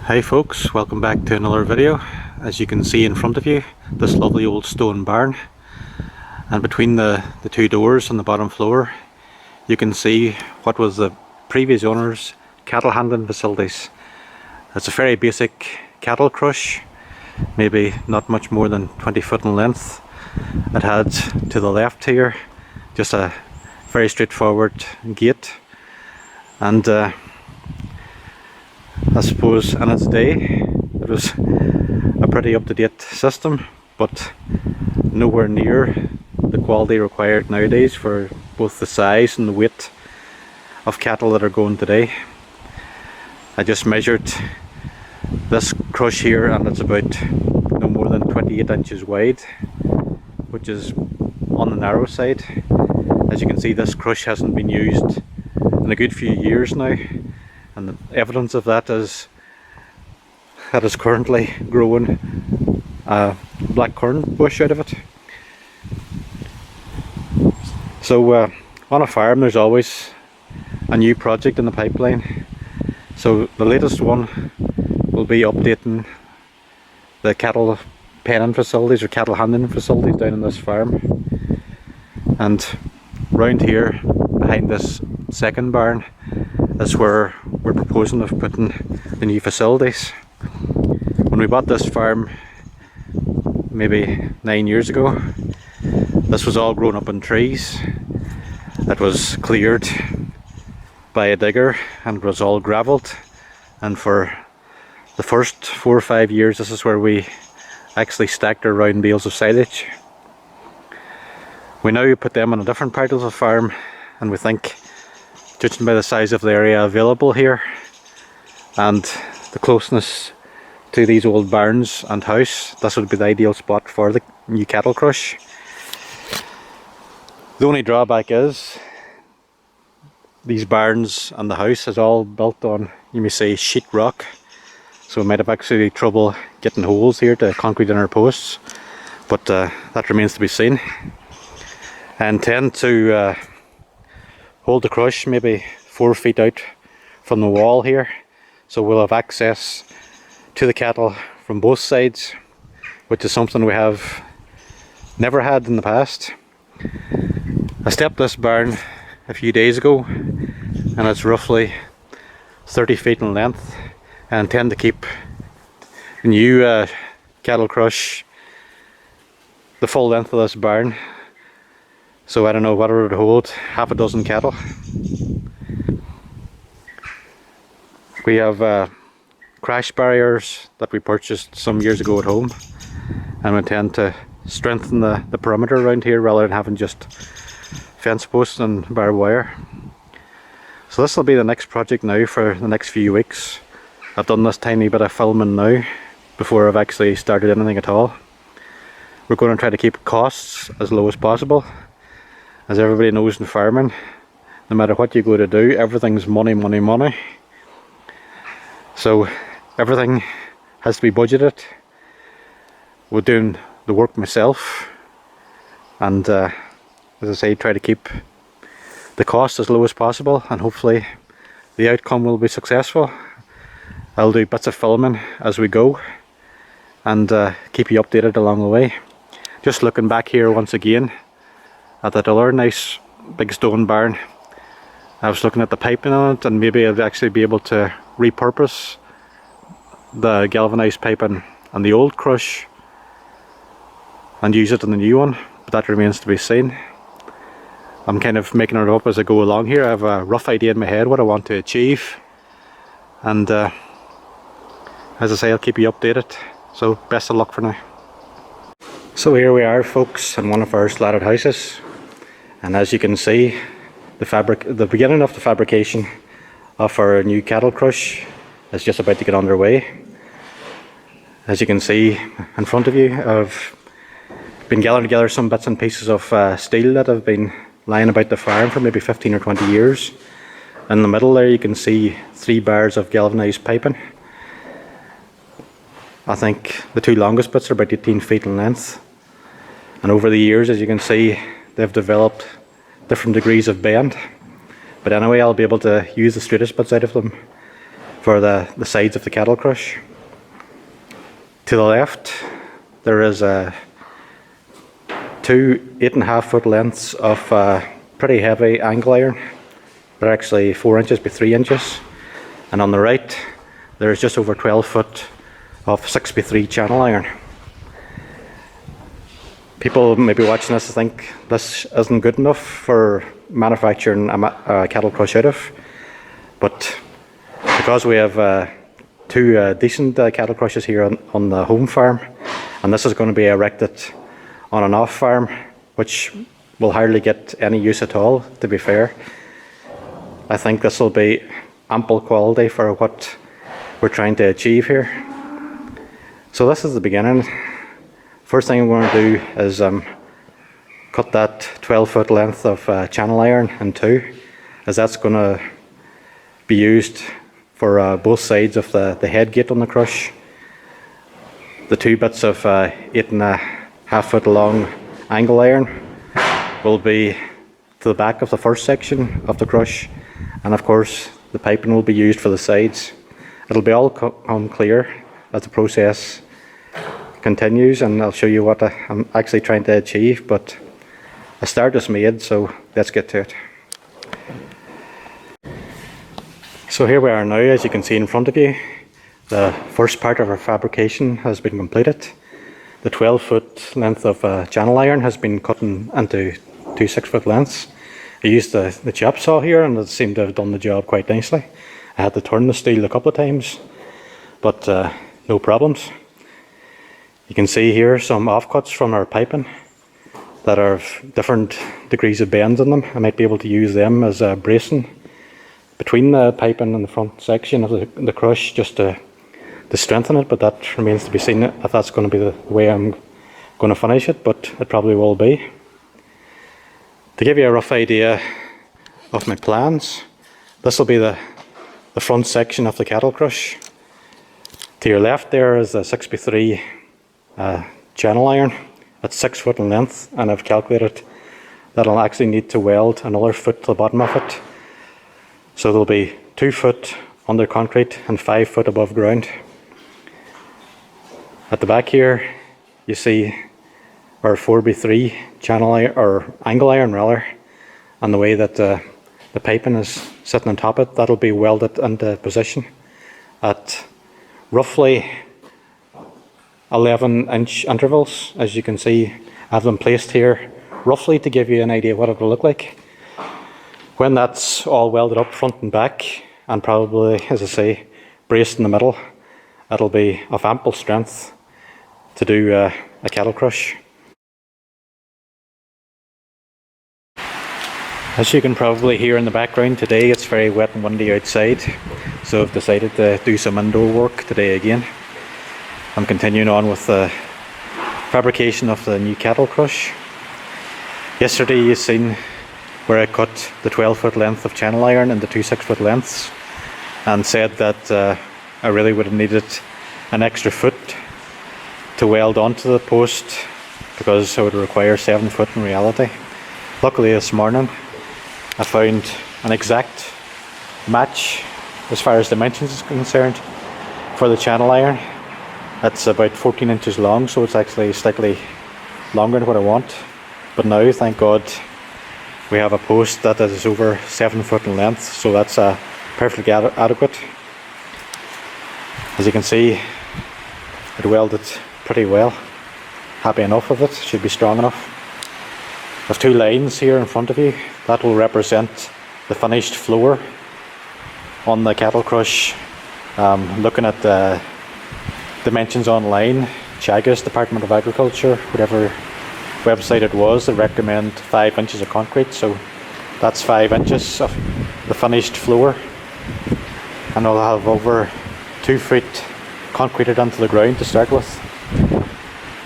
Hi folks, welcome back to another video. As you can see in front of you, this lovely old stone barn, and between the two doors on the bottom floor you can see what was the previous owner's cattle handling facilities. It's a very basic cattle crush, maybe not much more than 20 foot in length. It had to the left here just a very straightforward gate, and I suppose in its day it was a pretty up-to-date system, but nowhere near the quality required nowadays for both the size and the weight of cattle that are going today. I just measured this crush here and it's about no more than 28 inches wide, which is on the narrow side. As you can see, this crush hasn't been used in a good few years now, and the evidence of that is that is currently growing a black-currant bush out of it. So on a farm there's always a new project in the pipeline. So the latest one will be updating the cattle penning facilities or cattle handling facilities down in this farm. And round here behind this second barn is where we're proposing of putting the new facilities. When we bought this farm maybe 9 years ago, this was all grown up in trees. It was cleared by a digger and was all gravelled, and for the first 4 or 5 years this is where we actually stacked our round bales of silage. We now put them on a different part of the farm, and we think, judging by the size of the area available here and the closeness to these old barns and house, this would be the ideal spot for the new cattle crush. The only drawback is these barns and the house is all built on, you may say, sheet rock, so we might have actually trouble getting holes here to concrete in our posts, but that remains to be seen. I intend to hold the crush maybe 4 feet out from the wall here, so we'll have access to the cattle from both sides, which is something we have never had in the past. I stepped this barn a few days ago and it's roughly 30 feet in length. I intend to keep the new cattle crush the full length of this barn, so I don't know what it would hold, half a dozen cattle. We have crash barriers that we purchased some years ago at home, and we intend to strengthen the perimeter around here rather than having just fence posts and barbed wire. So this will be the next project now for the next few weeks. I've done this tiny bit of filming now before I've actually started anything at all. We're going to try to keep costs as low as possible. As everybody knows in farming, no matter what you go to do, everything's money, money, money. So everything has to be budgeted. We're doing the work myself, and as I say, try to keep the cost as low as possible, and hopefully the outcome will be successful. I'll do bits of filming as we go and keep you updated along the way. Just looking back here once again at that other nice big stone barn, I was looking at the piping on it, and maybe I'd actually be able to repurpose the galvanized piping on the old crush and use it in the new one, but that remains to be seen. I'm kind of making it up as I go along here. I have a rough idea in my head what I want to achieve, and as I say, I'll keep you updated, so best of luck for now. So here we are, folks, in one of our slatted houses, and as you can see, the beginning of the fabrication of our new cattle crush is just about to get underway. As you can see in front of you, I've been gathering together some bits and pieces of steel that have been lying about the farm for maybe 15 or 20 years. In the middle there you can see 3 bars of galvanized piping. I think the 2 longest bits are about 18 feet in length, and over the years, as you can see, they've developed different degrees of bend, but anyway, I'll be able to use the straightest bits out of them for the sides of the cattle crush. To the left there is two 8.5 foot lengths of pretty heavy angle iron. They're actually 4 inches by 3 inches. And on the right there's just over 12 foot of 6 by 3 channel iron. People maybe watching this think this isn't good enough for manufacturing a cattle crush out of, but because we have two decent cattle crushes here on the home farm, and this is going to be erected on an off farm, which will hardly get any use at all, to be fair, I think this will be ample quality for what we're trying to achieve here. So this is the beginning. First thing I'm going to do is cut that 12 foot length of channel iron in two, as that's going to be used for both sides of the head gate on the crush. The two bits of 8.5 foot long angle iron will be to the back of the first section of the crush, and of course the piping will be used for the sides. It'll be all come clear as the process continues, and I'll show you what I'm actually trying to achieve, but a start is made, so let's get to it. So here we are now, as you can see in front of you. The first part of our fabrication has been completed. The 12 foot length of channel iron has been cut into two 6 foot lengths. I used the chop saw here, and it seemed to have done the job quite nicely. I had to turn the steel a couple of times, but no problems. You can see here some offcuts from our piping that are of different degrees of bends in them. I might be able to use them as bracing between the piping and the front section of the crush, just to strengthen it, but that remains to be seen if that's going to be the way I'm going to finish it, but it probably will be. To give you a rough idea of my plans, this will be the front section of the cattle crush. To your left there is a 6 by 3 channel iron at 6 foot in length, and I've calculated that I'll actually need to weld another foot to the bottom of it. So there'll be 2 foot under concrete and 5 foot above ground. At the back here you see our 4 by 3 channel iron, or angle iron rather, and the way that the piping is sitting on top of it, that'll be welded into position at roughly 11-inch intervals. As you can see, I have them placed here roughly to give you an idea what it will look like. When that's all welded up front and back, and probably, as I say, braced in the middle, it'll be of ample strength to do a cattle crush. As you can probably hear in the background, today it's very wet and windy outside, so I've decided to do some indoor work today again. I'm continuing on with the fabrication of the new cattle crush. Yesterday you've seen where I cut the 12 foot length of channel iron into two 6 foot lengths, and said that I really would have needed an extra foot to weld onto the post, because I would require 7 foot in reality. Luckily this morning I found an exact match as far as dimensions is concerned for the channel iron. It's about 14 inches long, so it's actually slightly longer than what I want. But now, thank God, we have a post that is over 7 foot in length, so that's perfectly adequate. As you can see, it welded pretty well. Happy enough with it, should be strong enough. I have two lines here in front of you that will represent the finished floor on the cattle crush. Looking at the dimensions online, Chaga's Department of Agriculture, whatever website it was, they recommend 5 inches of concrete, so that's 5 inches of the finished floor, and I'll have over 2 feet concreted onto the ground to start with,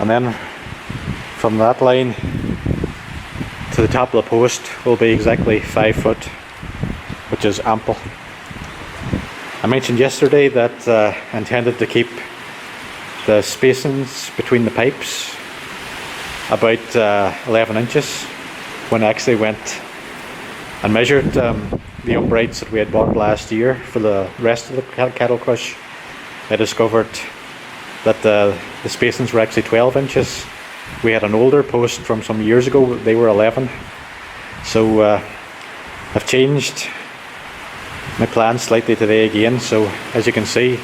and then from that line to the top of the post will be exactly 5 foot, which is ample. I mentioned yesterday that I intended to keep the spacings between the pipes about 11 inches. When I actually went and measured the uprights that we had bought last year for the rest of the cattle crush, I discovered that the spacings were actually 12 inches. We had an older post from some years ago, they were 11. So I've changed my plan slightly today again. So as you can see,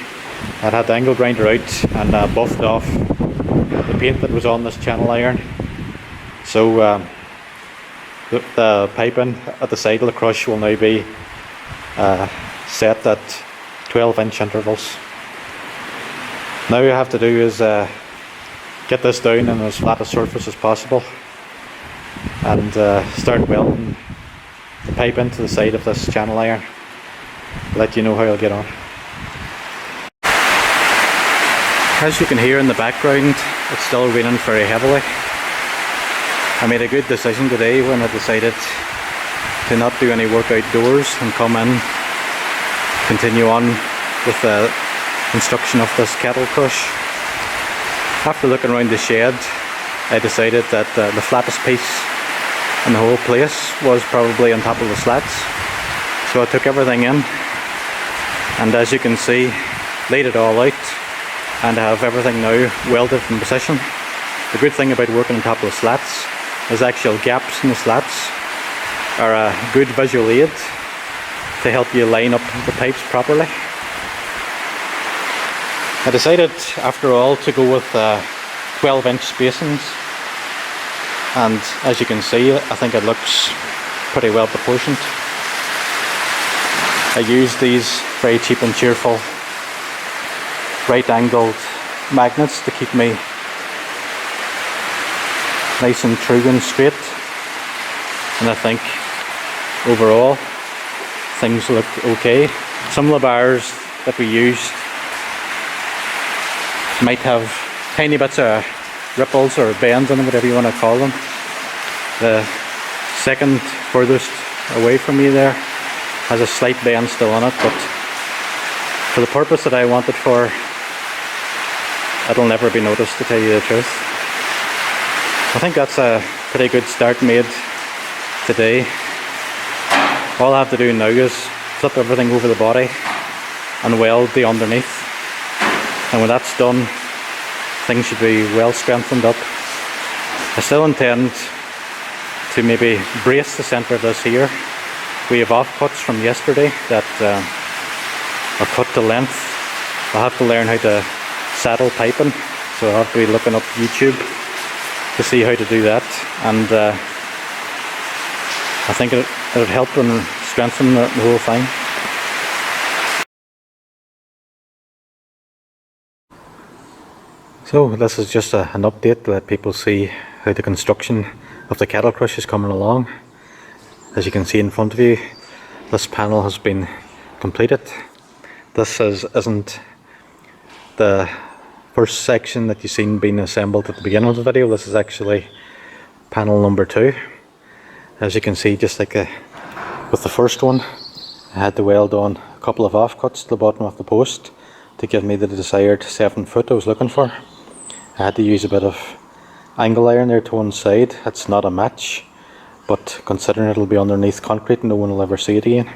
I had the angle grinder out and buffed off the paint that was on this channel iron. So the piping at the side of the crush will now be set at 12-inch intervals. Now all you have to do is get this down on as flat a surface as possible and start welding the pipe into the side of this channel iron. I'll let you know how I'll get on. As you can hear in the background, it's still raining very heavily. I made a good decision today when I decided to not do any work outdoors and come in, continue on with the construction of this cattle crush. After looking around the shed, I decided that the flattest piece in the whole place was probably on top of the slats. So I took everything in, and as you can see, laid it all out, and I have everything now welded in position. The good thing about working on top of the slats is actual gaps in the slats are a good visual aid to help you line up the pipes properly. I decided after all to go with 12-inch spacings, and as you can see, I think it looks pretty well proportioned. I used these very cheap and cheerful right angled magnets to keep me nice and true and straight, and I think overall things look okay. Some of the bars that we used might have tiny bits of ripples or bends in them, whatever you want to call them. The second furthest away from me there has a slight bend still on it, but for the purpose that I want it for, it'll never be noticed, to tell you the truth. I think that's a pretty good start made today. All I have to do now is flip everything over the body and weld the underneath, and when that's done, things should be well strengthened up. I still intend to maybe brace the centre of this here. We have offcuts from yesterday that are cut to length. I'll have to learn how to saddle piping, so I'll have to be looking up YouTube to see how to do that, and I think it would help and strengthen the whole thing. So this is just an update to let people see how the construction of the cattle crush is coming along. As you can see in front of you, this panel has been completed. This isn't the first section that you've seen being assembled at the beginning of the video. This is actually panel number 2. As you can see, just like with the first one, I had to weld on a couple of offcuts to the bottom of the post to give me the desired 7 foot I was looking for. I had to use a bit of angle iron there to one side. It's not a match, but considering it'll be underneath concrete, no one will ever see it again.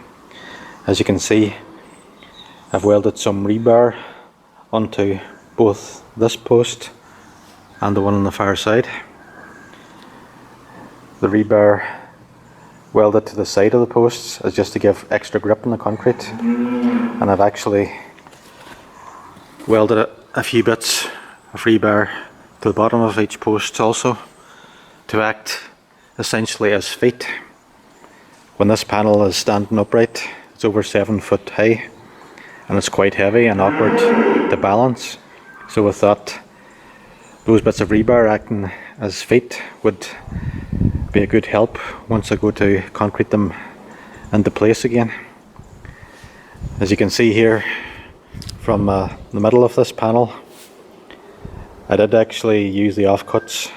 As you can see, I've welded some rebar onto both this post and the one on the far side. The rebar welded to the side of the posts is just to give extra grip on the concrete, and I've actually welded a few bits of rebar to the bottom of each post also to act essentially as feet. When this panel is standing upright, it's over 7 foot high and it's quite heavy and awkward to balance, so I thought those bits of rebar acting as feet would be a good help once I go to concrete them into place again. As you can see here from the middle of this panel, I did actually use the offcuts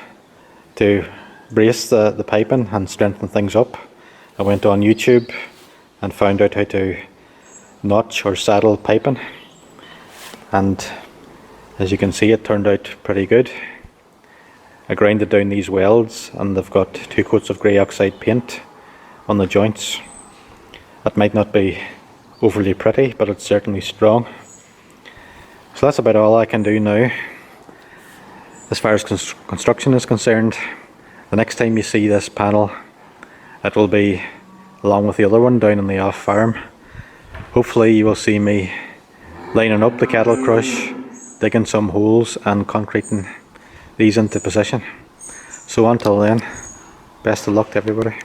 to brace the piping and strengthen things up. I went on YouTube and found out how to notch or saddle piping, and as you can see, it turned out pretty good. I grinded down these welds and they've got 2 coats of grey oxide paint on the joints. It might not be overly pretty, but it's certainly strong. So that's about all I can do now as far as construction is concerned. The next time you see this panel, it will be along with the other one down on the off farm. Hopefully you will see me lining up the cattle crush, digging some holes and concreting these into position. So until then, best of luck to everybody.